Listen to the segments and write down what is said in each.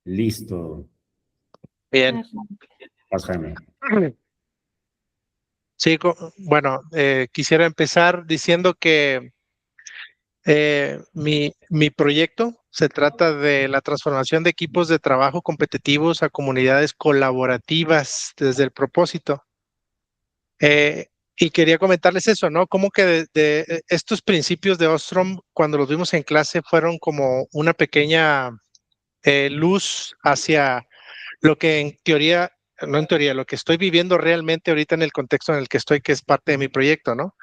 Listo. Bien. Vas, Jaime. Sí, bueno, quisiera empezar diciendo que mi proyecto se trata de la transformación de equipos de trabajo competitivos a comunidades colaborativas desde el propósito. Y quería comentarles eso, ¿no? Como que estos principios de Ostrom, cuando los vimos en clase, fueron como una pequeña luz hacia lo que en teoría, no en teoría, lo que estoy viviendo realmente ahorita en el contexto en el que estoy, que es parte de mi proyecto, ¿no?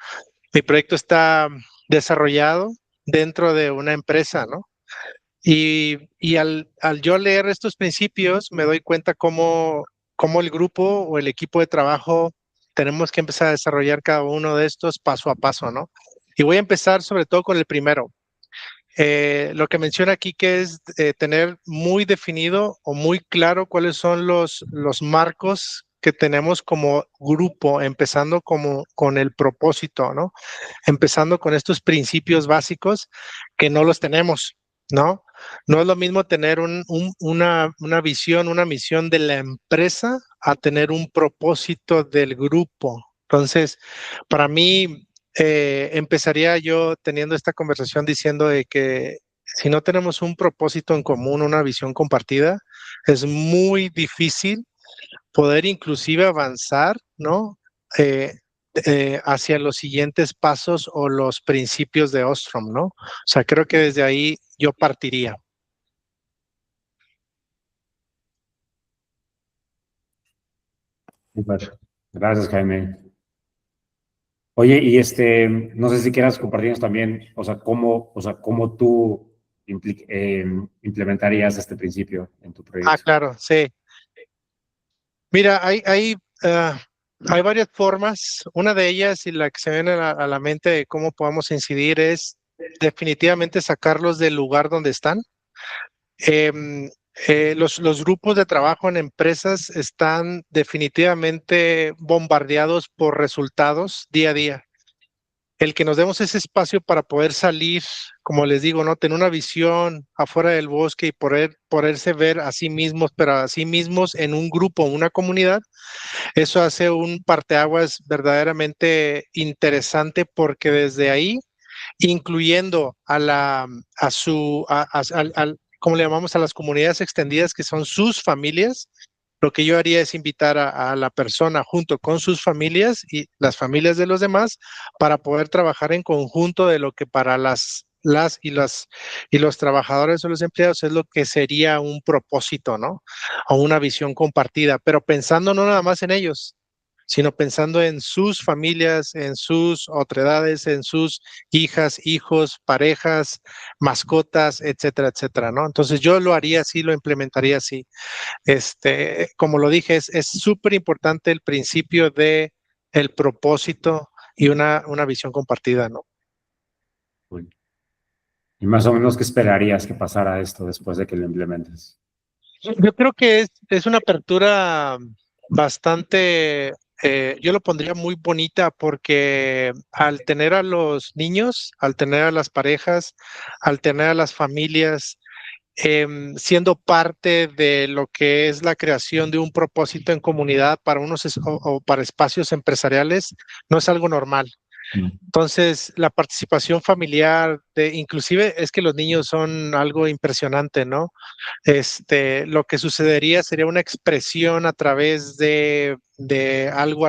Mi proyecto está desarrollado dentro de una empresa, ¿no? Y al yo leer estos principios, me doy cuenta cómo el grupo o el equipo de trabajo tenemos que empezar a desarrollar cada uno de estos paso a paso, ¿no? Y voy a empezar sobre todo con el primero. Lo que menciona aquí que es tener muy definido o muy claro cuáles son los marcos que tenemos como grupo, empezando como con el propósito, ¿no? Empezando con estos principios básicos que no los tenemos, ¿no? No es lo mismo tener una visión, una misión de la empresa a tener un propósito del grupo. Entonces, para mí, empezaría yo teniendo esta conversación diciendo de que si no tenemos un propósito en común, una visión compartida, es muy difícil poder inclusive avanzar, ¿no? Eh, hacia los siguientes pasos o los principios de Ostrom, ¿no? O sea, creo que desde ahí yo partiría. Súper. Gracias, Jaime. Oye, y no sé si quieras compartirnos también, cómo tú implementarías este principio en tu Ah, proyecto. claro, sí. Mira, hay varias formas. Una de ellas y la que se viene a la mente de cómo podamos incidir es definitivamente sacarlos del lugar donde están. Em, los grupos de trabajo en empresas están definitivamente bombardeados por resultados día a día. El que nos demos ese espacio para poder salir, como les digo, ¿no? Tener una visión afuera del bosque y poderse ver a sí mismos, pero a sí mismos en un grupo, una comunidad, eso hace un parteaguas verdaderamente interesante porque desde ahí, incluyendo a su, ¿cómo le llamamos? A las comunidades extendidas que son sus familias. Lo que yo haría es invitar a la persona junto con sus familias y las familias de los demás para poder trabajar en conjunto de lo que para y los trabajadores o los empleados es lo que sería un propósito, ¿no? O una visión compartida, pero pensando no nada más en ellos, sino pensando en sus familias, en sus otredades, en sus hijas, hijos, parejas, mascotas, etcétera, etcétera, ¿no? Entonces yo lo haría así, lo implementaría así. Como lo dije, es súper importante el principio de el propósito y una visión compartida, ¿no? Cool. Y más o menos, ¿qué esperarías que pasara esto después de que lo implementes? Yo creo que es una apertura bastante, yo lo pondría muy bonita porque al tener a los niños, al tener a las parejas, al tener a las familias, siendo parte de lo que es la creación de un propósito en comunidad para o para espacios empresariales, no es algo normal. Entonces, la participación familiar, inclusive es que los niños son algo impresionante, ¿no? Lo que sucedería sería una expresión a través de algo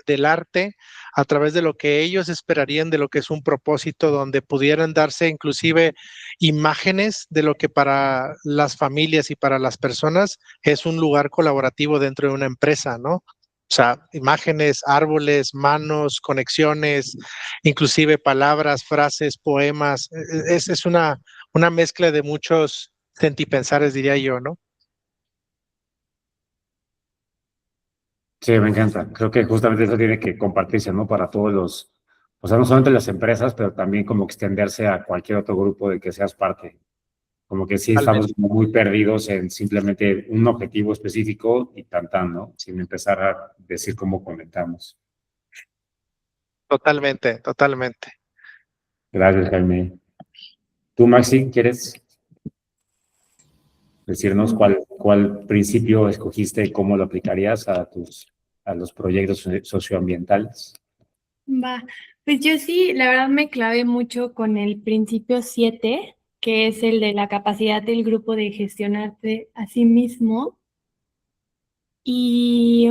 del arte, a través de lo que ellos esperarían de lo que es un propósito, donde pudieran darse inclusive imágenes de lo que para las familias y para las personas es un lugar colaborativo dentro de una empresa, ¿no? O sea, imágenes, árboles, manos, conexiones, inclusive palabras, frases, poemas. Es una mezcla de muchos sentipensares, diría yo, ¿no? Sí, me encanta. Creo que justamente eso tiene que compartirse, ¿no? Para todos o sea, no solamente las empresas, pero también como extenderse a cualquier otro grupo de que seas parte. Como que sí estamos Totalmente, como muy perdidos en simplemente un objetivo específico y tan, ¿no? Sin empezar a decir cómo conectamos. totalmente, totalmente. Gracias, Jaime. ¿Tú, Maxi, quieres? decirnos cuál principio escogiste y cómo lo aplicarías a los proyectos socioambientales. Va, pues yo sí, la verdad me clavé mucho con el principio 7, que es el de la capacidad del grupo de gestionarse a sí mismo. Y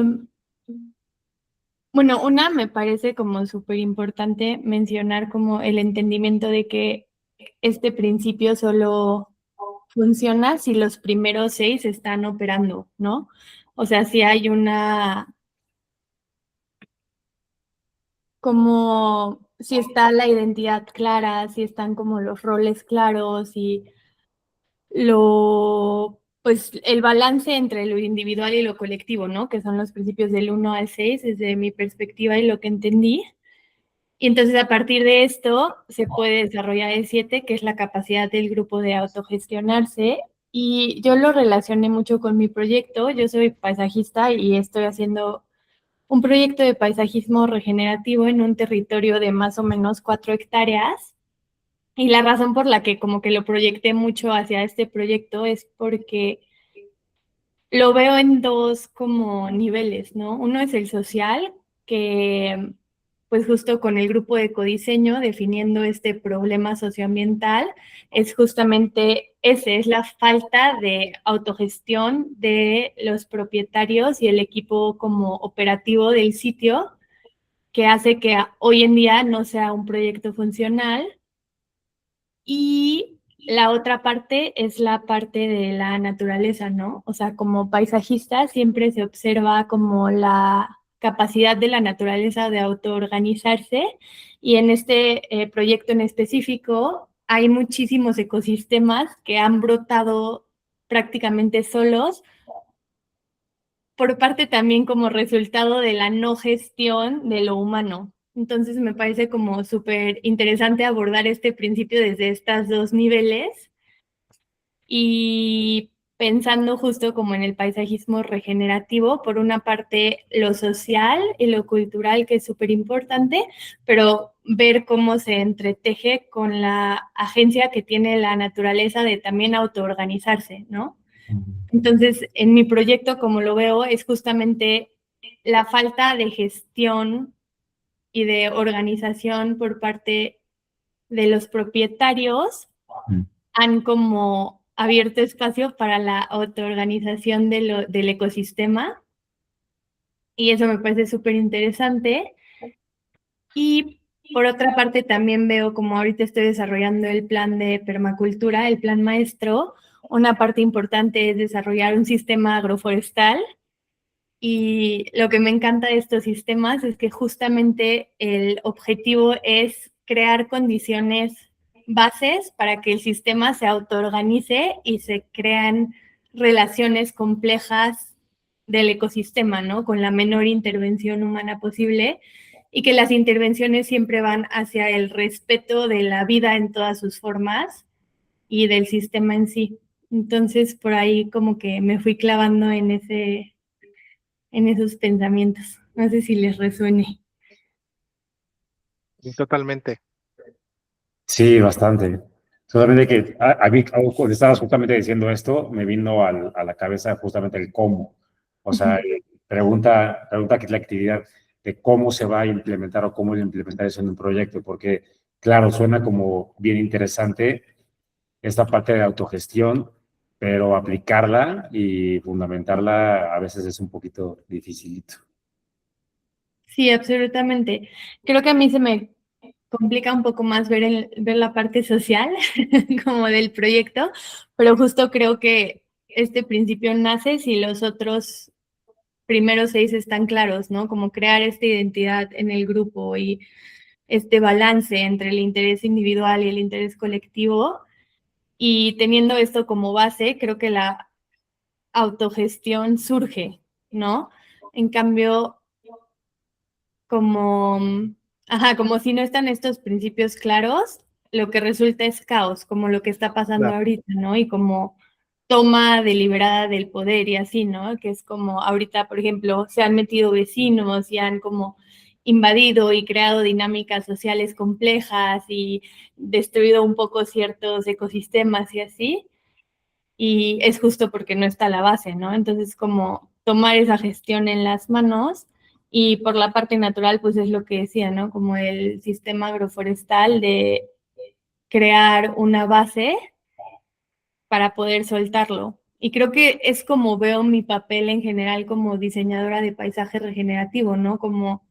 bueno, una me parece como súper importante mencionar como el entendimiento de que este principio solo funciona si los primeros 6 están operando, ¿no? O sea, si hay una, como, si está la identidad clara, si están como los roles claros y pues el balance entre lo individual y lo colectivo, ¿no? Que son los principios del 1 al 6 desde mi perspectiva y lo que entendí. Y entonces a partir de esto se puede desarrollar el 7, que es la capacidad del grupo de autogestionarse. Y yo lo relacioné mucho con mi proyecto. Yo soy paisajista y estoy haciendo un proyecto de paisajismo regenerativo en un territorio de más o menos 4 hectáreas. Y la razón por la que como que lo proyecté mucho hacia este proyecto es porque lo veo en dos como niveles, ¿no? Uno es el social, que pues justo con el grupo de ecodiseño definiendo este problema socioambiental, es justamente ese, es la falta de autogestión de los propietarios y el equipo como operativo del sitio, que hace que hoy en día no sea un proyecto funcional. Y la otra parte es la parte de la naturaleza, ¿no? O sea, como paisajista siempre se observa como la capacidad de la naturaleza de autoorganizarse y en este proyecto en específico hay muchísimos ecosistemas que han brotado prácticamente solos por parte también como resultado de la no gestión de lo humano. Entonces me parece como súper interesante abordar este principio desde estos dos niveles y pensando justo como en el paisajismo regenerativo, por una parte lo social y lo cultural, que es súper importante, pero ver cómo se entreteje con la agencia que tiene la naturaleza de también autoorganizarse, ¿no? Entonces, en mi proyecto, como lo veo, es justamente la falta de gestión y de organización por parte de los propietarios han como abierto espacio para la autoorganización del ecosistema y eso me parece súper interesante. Y por otra parte también veo como ahorita estoy desarrollando el plan de permacultura, el plan maestro, una parte importante es desarrollar un sistema agroforestal y lo que me encanta de estos sistemas es que justamente el objetivo es crear condiciones bases para que el sistema se autoorganice y se crean relaciones complejas del ecosistema, ¿no? Con la menor intervención humana posible y que las intervenciones siempre van hacia el respeto de la vida en todas sus formas y del sistema en sí. Entonces, por ahí como que me fui clavando en esos pensamientos. No sé si les resuene. Totalmente. Sí, bastante. Solamente que a mí, cuando estabas justamente diciendo esto, me vino a la cabeza justamente el cómo. O sea, pregunta que es la actividad de cómo se va a implementar o cómo implementar eso en un proyecto, porque, claro, suena como bien interesante esta parte de autogestión, pero aplicarla y fundamentarla a veces es un poquito dificilito. Sí, absolutamente. Creo que a mí se me complica un poco más ver la parte social como del proyecto, pero justo creo que este principio nace si los otros primeros 6 están claros, ¿no? Como crear esta identidad en el grupo y este balance entre el interés individual y el interés colectivo. Y teniendo esto como base, creo que la autogestión surge, ¿no? En cambio, como, como si no están estos principios claros, lo que resulta es caos, como lo que está pasando Claro. ahorita, ¿no? Y como toma deliberada del poder y así, ¿no? Que es como ahorita, por ejemplo, se han metido vecinos y han como invadido y creado dinámicas sociales complejas y destruido un poco ciertos ecosistemas y así. y es justo porque no está la base, ¿no? Entonces, como tomar esa gestión en las manos y por la parte natural, pues es lo que decía, ¿no? Como el sistema agroforestal de crear una base para poder soltarlo. Y creo que es como veo mi papel en general como diseñadora de paisaje regenerativo, ¿no? Como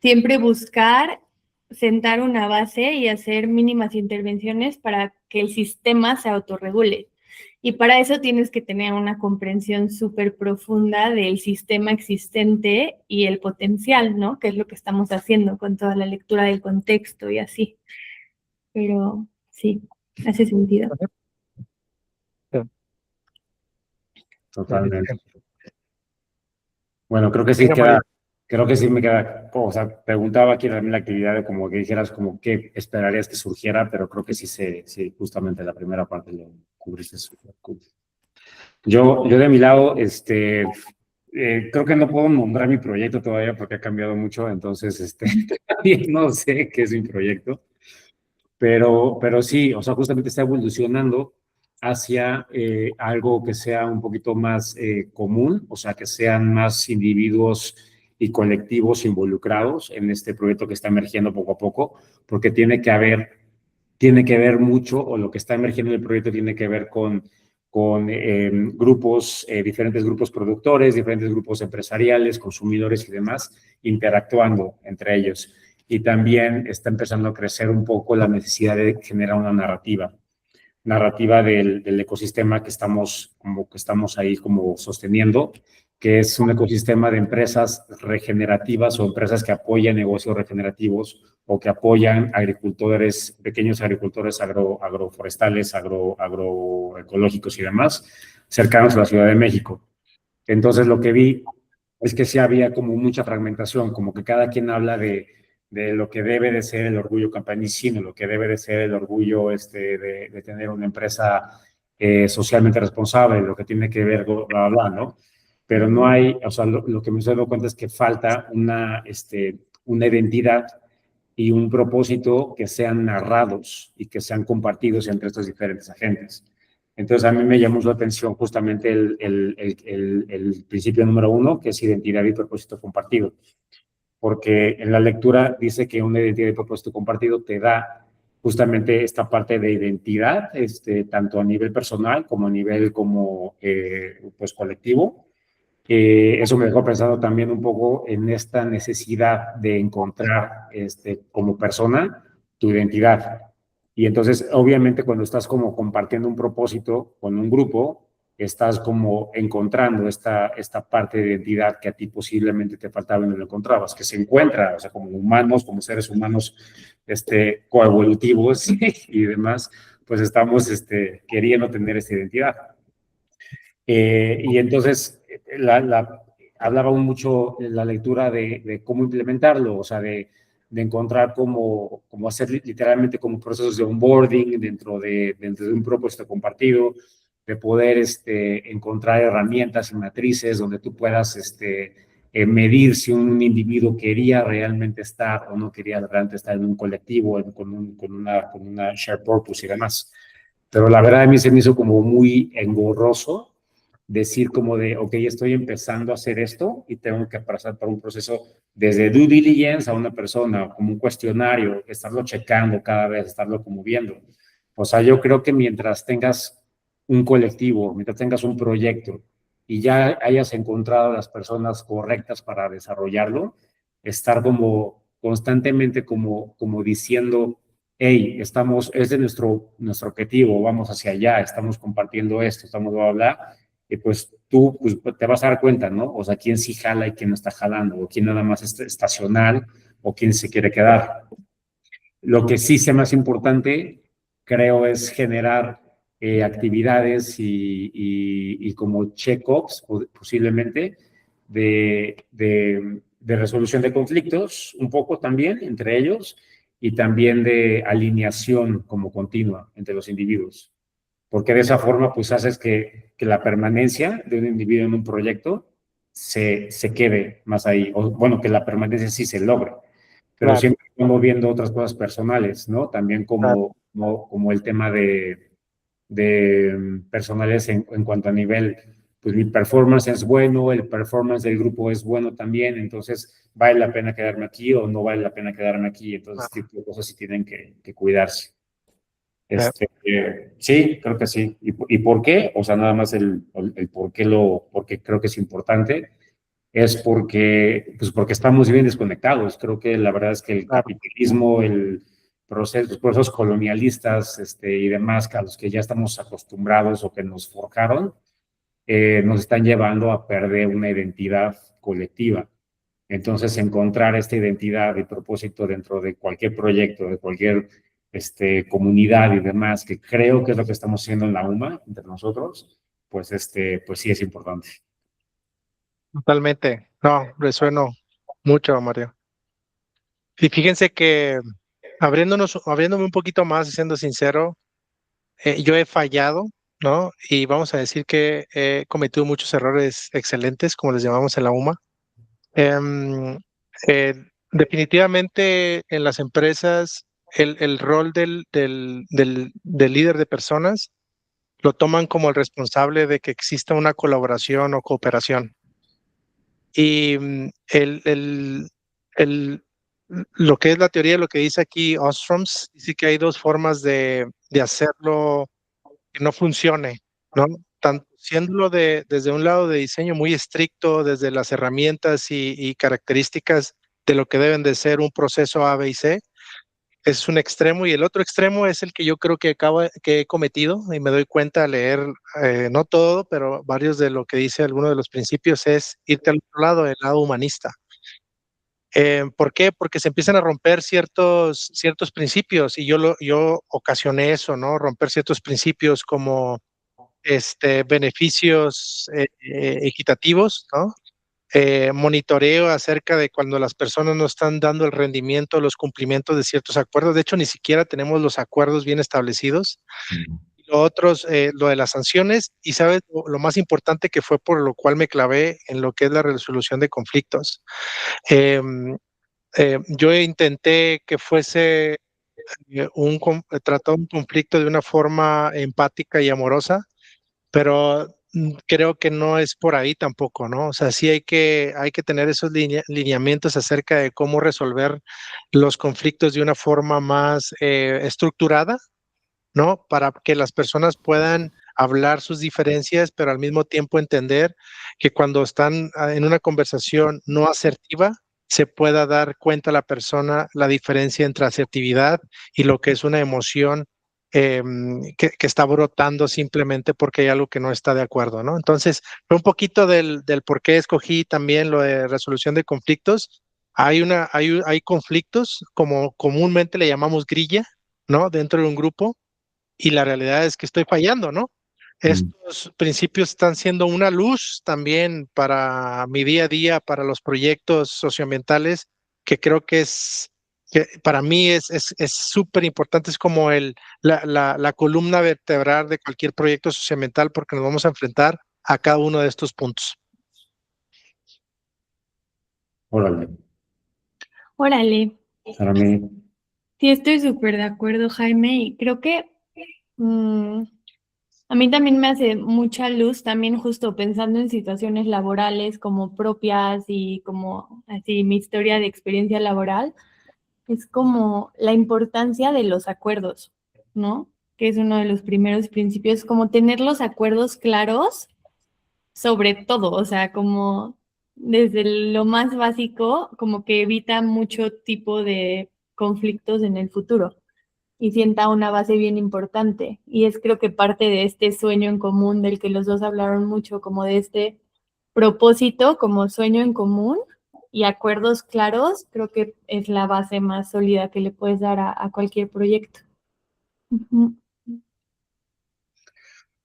siempre buscar sentar una base y hacer mínimas intervenciones para que el sistema se autorregule. Y para eso tienes que tener una comprensión súper profunda del sistema existente y el potencial, ¿no? Que es lo que estamos haciendo con toda la lectura del contexto y así. Pero sí, hace sentido. Totalmente. Bueno, creo que sí Venga, queda, Mario. creo que sí me queda, o sea, preguntaba aquí también la actividad de como que dijeras como qué esperarías que surgiera, pero creo que sí, justamente la primera parte lo cubriste súper cool. Yo de mi lado, creo que no puedo nombrar mi proyecto todavía porque ha cambiado mucho, entonces, también no sé qué es mi proyecto, pero sí, o sea, justamente está evolucionando hacia algo que sea un poquito más común, o sea, que sean más individuos y colectivos involucrados en este proyecto que está emergiendo poco a poco, porque tiene que ver mucho, o lo que está emergiendo en el proyecto tiene que ver con grupos, diferentes grupos productores, diferentes grupos empresariales, consumidores y demás, interactuando entre ellos. Y también está empezando a crecer un poco la necesidad de generar una narrativa del ecosistema que estamos ahí como sosteniendo, que es un ecosistema de empresas regenerativas o empresas que apoyan negocios regenerativos o que apoyan agricultores, pequeños agricultores agroforestales, agroecológicos y demás, cercanos a la Ciudad de México. Entonces lo que vi es que sí había como mucha fragmentación, como que cada quien habla de lo que debe de ser el orgullo campesino, lo que debe de ser el orgullo de tener una empresa socialmente responsable, lo que tiene que ver, bla, bla, bla, ¿no? Pero no hay, o sea, lo que me estoy dando cuenta es que falta una identidad y un propósito que sean narrados y que sean compartidos entre estos diferentes agentes. Entonces, a mí me llamó la atención justamente el principio número 1, que es identidad y propósito compartido, porque en la lectura dice que una identidad y propósito compartido te da justamente esta parte de identidad, tanto a nivel personal como a nivel pues colectivo. Eso me dejó pensando también un poco en esta necesidad de encontrar como persona tu identidad. Y entonces, obviamente, cuando estás como compartiendo un propósito con un grupo, estás como encontrando esta parte de identidad que a ti posiblemente te faltaba y no lo encontrabas, que se encuentra, o sea, como humanos, como seres humanos coevolutivos y demás, pues estamos queriendo tener esta identidad. Y entonces hablaba mucho en la lectura de cómo implementarlo, o sea, de encontrar cómo hacer literalmente como procesos de onboarding dentro de un propósito compartido, de poder encontrar herramientas y matrices donde tú puedas medir si un individuo quería realmente estar o no quería realmente estar en un colectivo, con una shared purpose y demás. Pero la verdad a mí se me hizo como muy engorroso decir como de, ok, estoy empezando a hacer esto y tengo que pasar por un proceso desde due diligence a una persona, como un cuestionario, estarlo checando cada vez, estarlo como viendo. O sea, yo creo que mientras tengas un colectivo, mientras tengas un proyecto y ya hayas encontrado las personas correctas para desarrollarlo, estar como constantemente como diciendo, hey, es de nuestro objetivo, vamos hacia allá, estamos compartiendo esto, estamos bla, bla, bla, y pues tú pues, te vas a dar cuenta, ¿no? O sea, quién sí jala y quién no está jalando, o quién nada más es estacional, o quién se quiere quedar. Lo que sí sea más importante, creo, es generar actividades y como check-ups, posiblemente, de resolución de conflictos, un poco también entre ellos, y también de alineación como continua entre los individuos, porque de esa forma pues haces que la permanencia de un individuo en un proyecto se quede más ahí, o bueno, que la permanencia sí se logre, pero Claro, siempre estamos viendo otras cosas personales, ¿no? También claro. como el tema personales en cuanto a nivel, pues mi performance es bueno, el performance del grupo es bueno también, entonces vale la pena quedarme aquí o no vale la pena quedarme aquí, entonces este tipo de cosas sí tienen que cuidarse. Sí, creo que sí. ¿Y por qué? O sea, nada más el por qué creo que es importante es porque estamos bien desconectados. Creo que la verdad es que el Claro. capitalismo, los procesos colonialistas y demás a los que ya estamos acostumbrados o que nos forjaron, nos están llevando a perder una identidad colectiva. Entonces, encontrar esta identidad y propósito dentro de cualquier proyecto, de cualquier comunidad y demás, que creo que es lo que estamos haciendo en la UMA, entre nosotros, pues sí es importante. Totalmente. No, resueno mucho, Mario. Y fíjense que abriéndome un poquito más, siendo sincero, yo he fallado, ¿no? Y vamos a decir que he cometido muchos errores excelentes, como les llamamos en la UMA. Em, eh, Definitivamente en las empresas el rol del líder de personas lo toman como el responsable de que exista una colaboración o cooperación. Y el- lo que es la teoría, lo que dice aquí Ostroms, dice que hay dos formas de hacerlo que no funcione, ¿no? Tanto siéndolo desde un lado de diseño muy estricto, desde las herramientas y características de lo que deben de ser un proceso A, B y C, es un extremo, y el otro extremo es el que yo creo que he cometido, y me doy cuenta al leer, no todo, pero varios de lo que dice alguno de los principios, es irte al otro lado, el lado humanista. ¿Por qué? Porque se empiezan a romper ciertos principios, y yo ocasioné eso, ¿no? Romper ciertos principios como beneficios equitativos, ¿no? Monitoreo acerca de cuando las personas no están dando el rendimiento, los cumplimientos de ciertos acuerdos. De hecho, ni siquiera tenemos los acuerdos bien establecidos. Lo otro es lo de las sanciones, y sabes, lo más importante, que fue por lo cual me clavé en lo que es la resolución de conflictos. Em, yo intenté que fuese tratar un conflicto de una forma empática y amorosa, pero creo que no es por ahí tampoco, ¿no? O sea, sí hay que tener esos lineamientos acerca de cómo resolver los conflictos de una forma más estructurada, ¿no? Para que las personas puedan hablar sus diferencias, pero al mismo tiempo entender que cuando están en una conversación no asertiva, se pueda dar cuenta a la persona la diferencia entre asertividad y lo que es una emoción que está brotando simplemente porque hay algo que no está de acuerdo, ¿no? Entonces, fue un poquito del por qué escogí también lo de resolución de conflictos. Hay conflictos, como comúnmente le llamamos grilla, ¿no? Dentro de un grupo, y la realidad es que estoy fallando, ¿no? Estos principios están siendo una luz también para mi día a día, para los proyectos socioambientales, que creo que para mí es súper importante. Es como la columna vertebral de cualquier proyecto socioambiental, porque nos vamos a enfrentar a cada uno de estos puntos. Órale, Órale. para mí, Sí, estoy súper de acuerdo, Jaime, y creo que mm, a mí también me hace mucha luz, también justo pensando en situaciones laborales como propias y como así mi historia de experiencia laboral, es como la importancia de los acuerdos, ¿no? Que es uno de los primeros principios, como tener los acuerdos claros sobre todo, o sea, como desde lo más básico, como que evita mucho tipo de conflictos en el futuro y sienta una base bien importante. Y es creo que parte de este sueño en común del que los dos hablaron mucho, como de este propósito como sueño en común y acuerdos claros, creo que es la base más sólida que le puedes dar a cualquier proyecto. Ujú.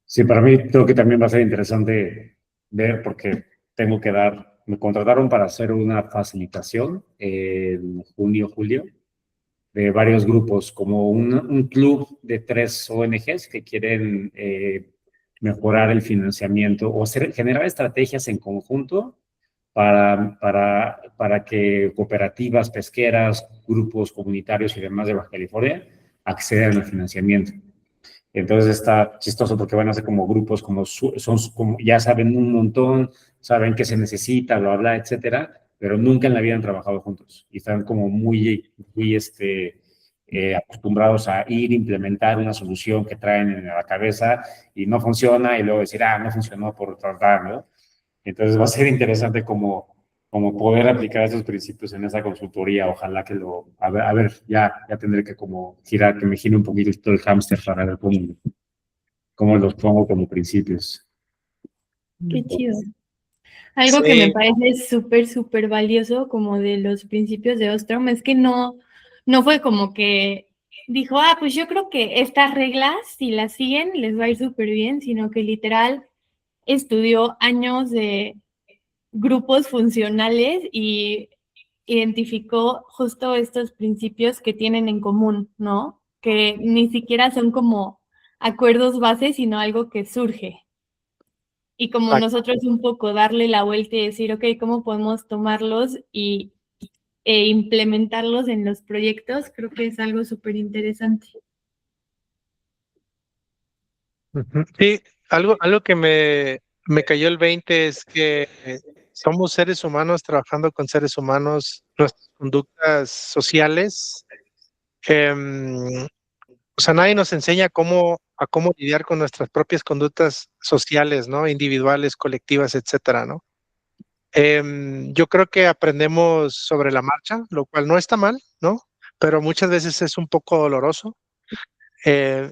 sí, para mí creo que también va a ser interesante ver porque me contrataron para hacer una facilitación en junio, julio, de varios grupos, como un club de 3 ONGs que quieren mejorar el financiamiento o generar estrategias en conjunto para que cooperativas pesqueras, grupos comunitarios y demás de Baja California accedan al financiamiento. Entonces está chistoso porque van a ser como grupos, como ya saben un montón, saben qué se necesita, bla, bla, etcétera, pero nunca en la vida han trabajado juntos y están como muy acostumbrados a ir, implementar una solución que traen en la cabeza y no funciona y luego decir, no funcionó por tratar, ¿no? Entonces va a ser interesante como poder aplicar esos principios en esa consultoría. Ojalá que a ver, ya tendré que como girar, que me gire un poquito el hámster para ver cómo los pongo como principios. Qué chido. Algo que me Sí, parece súper, súper valioso como de los principios de Ostrom es que no fue como que dijo, pues yo creo que estas reglas, si las siguen, les va a ir súper bien, sino que literal estudió años de grupos funcionales y identificó justo estos principios que tienen en común, ¿no? Que ni siquiera son como acuerdos base, sino algo que surge. Y como nosotros un poco darle la vuelta y decir, ok, ¿cómo podemos tomarlos e implementarlos en los proyectos? Creo que es algo súper interesante. sí, algo que me cayó el 20 es que somos seres humanos trabajando con seres humanos, nuestras conductas sociales. em, o sea, nadie nos enseña a cómo lidiar con nuestras propias conductas sociales, ¿no? Individuales, colectivas, etcétera, ¿no? Yo creo que aprendemos sobre la marcha, lo cual no está mal, ¿no? Pero muchas veces es un poco doloroso.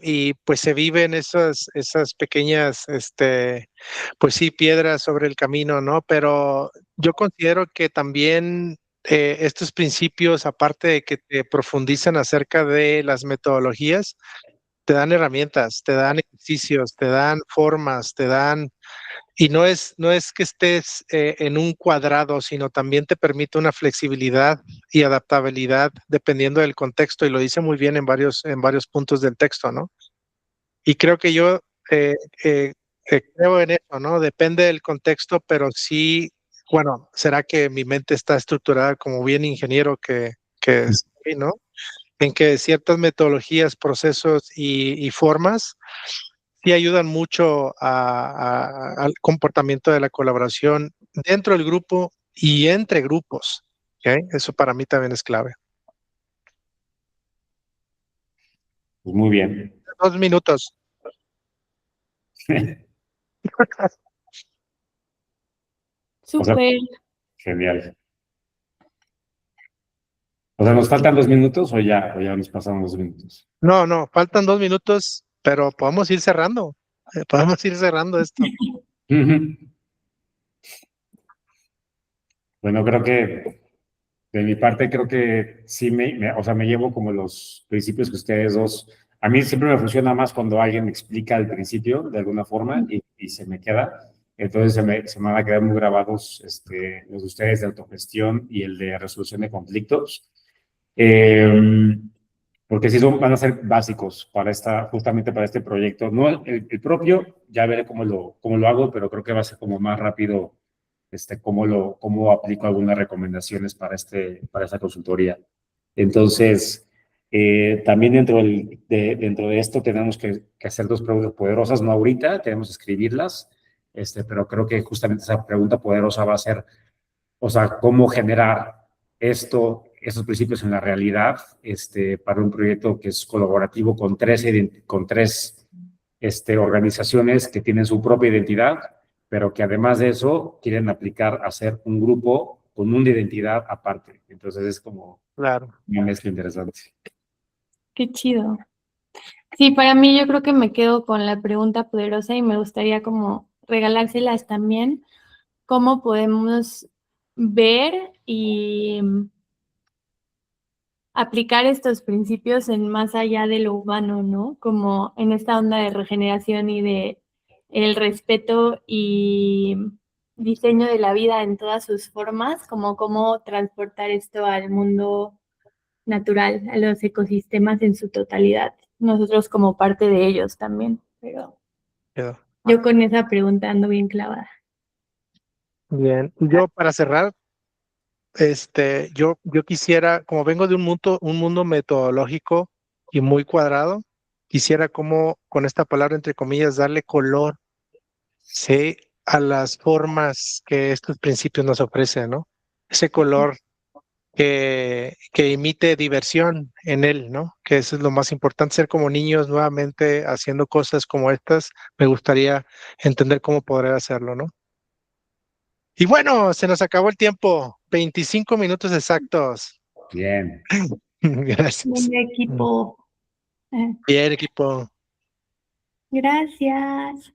Y pues se viven esas pequeñas, pues sí, piedras sobre el camino, ¿no? Pero yo considero que también estos principios, aparte de que te profundizan acerca de las metodologías, te dan herramientas, te dan ejercicios, te dan formas, y no es que estés en un cuadrado, sino también te permite una flexibilidad y adaptabilidad dependiendo del contexto, y lo dice muy bien en varios puntos del texto, ¿no? Y creo que yo eh, eh, creo en eso, ¿no? Depende del contexto, pero sí, bueno, será que mi mente está estructurada como bien ingeniero que soy, ¿no? En que ciertas metodologías, procesos y formas sí ayudan mucho al comportamiento de la colaboración dentro del grupo y entre grupos. ¿Ok? Eso para mí también es clave. Pues muy bien. 2 minutos. O sea, Súper. genial. O sea, ¿nos faltan 2 minutos o ya nos pasamos 2 minutos? No, faltan 2 minutos, pero podemos ir cerrando. Podemos ir cerrando esto. Ujú. Bueno, creo que de mi parte, creo que sí o sea, me llevo como los principios que ustedes dos. A mí siempre me funciona más cuando alguien me explica el principio de alguna forma y se me queda. Entonces se me van a quedar muy grabados los de ustedes de autogestión y el de resolución de conflictos. Eh, Porque sí van a ser básicos justamente para este proyecto. No el propio, ya veré cómo lo hago, pero creo que va a ser como más rápido cómo aplico algunas recomendaciones para esta consultoría. Entonces, también dentro de esto tenemos que hacer dos preguntas poderosas, no ahorita, tenemos que escribirlas, pero creo que justamente esa pregunta poderosa va a ser, o sea, cómo generar estos principios en la realidad, para un proyecto que es colaborativo con tres organizaciones que tienen su propia identidad, pero que además de eso quieren hacer un grupo con una identidad aparte. Entonces es como Claro. una mezcla interesante. Qué chido. Sí, para mí yo creo que me quedo con la pregunta poderosa y me gustaría como regalárselas también. ¿Cómo podemos ver y aplicar estos principios en más allá de lo humano, ¿no? Como en esta onda de regeneración y de el respeto y diseño de la vida en todas sus formas, como cómo transportar esto al mundo natural, a los ecosistemas en su totalidad. Nosotros como parte de ellos también, pero Quedó. yo con esa pregunta ando bien clavada. Bien. Yo para cerrar, yo quisiera, como vengo de un mundo metodológico y muy cuadrado, quisiera como, con esta palabra entre comillas, darle color, sí, a las formas que estos principios nos ofrecen, ¿no? Ese color que imite diversión en él, ¿no? Que eso es lo más importante, ser como niños nuevamente haciendo cosas como estas. Me gustaría entender cómo podré hacerlo, ¿no? Y bueno, se nos acabó el tiempo, 25 minutos exactos. Bien. Gracias. Mi equipo. Bien, equipo. Gracias.